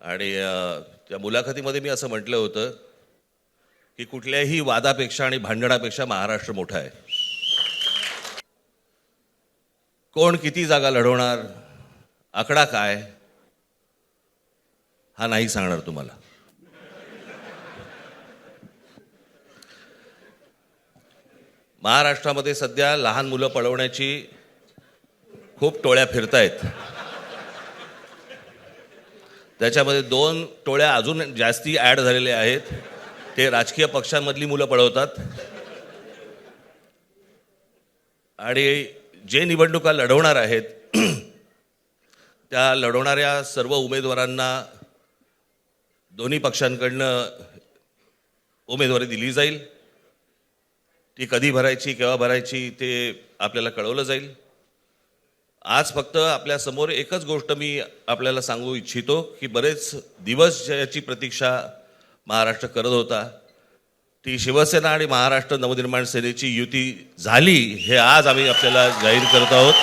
आणि त्या मुलाखतीमध्ये मी असं म्हटलं होतं की कुठल्याही वादापेक्षा आणि भांडणापेक्षा महाराष्ट्र मोठा आहे. कोण किती जागा लढवणार, आकडा काय, हा नाही सांगणार तुम्हाला. महाराष्ट्रामध्ये सध्या लहान मुलं पळवण्याची खूप टोळ्या फिरतायत. त्याच्यामध्ये 2 टोळ्या अजून जास्ती ॲड झालेल्या आहेत. ते राजकीय पक्षांमधली मुलं पळवतात आणि जे निवडणुका लढवणार आहेत त्या लढवणाऱ्या सर्व उमेदवारांना दोन्ही पक्षांकडनं उमेदवारी दिली जाईल. ती कधी भरायची, केव्हा भरायची ते आपल्याला कळवलं जाईल. आज फक्त आपल्यासमोर एकच गोष्ट मी आपल्याला सांगू इच्छितो की बरेच दिवस ज्याची प्रतीक्षा महाराष्ट्र करत होता, ती शिवसेना आणि महाराष्ट्र नवनिर्माण सेनेची युती झाली हे आज आम्ही आपल्याला जाहीर करत आहोत.